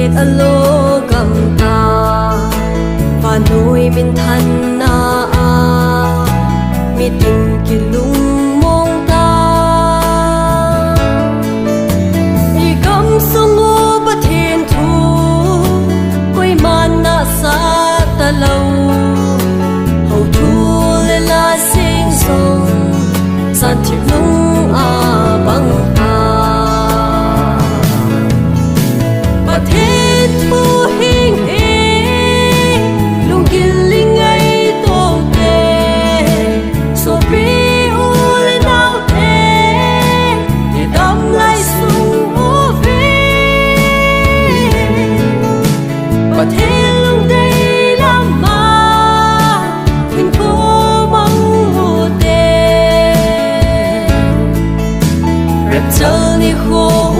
Sệt alo cầm ta và nuôi bên thân na mi tình kỳ lung mong ta y cầm sông ngô bất thiên thu quay man na sa ta lâu hậu thu lên la sinh sông san thiệp nung băng và thiên thu hình lung kiên linh ấy tô tê so bi u lên nào thế thì đâm lại sung ô về và thiên lung đây làm mà mình cố mong hồ tê rệp chờ đi khổ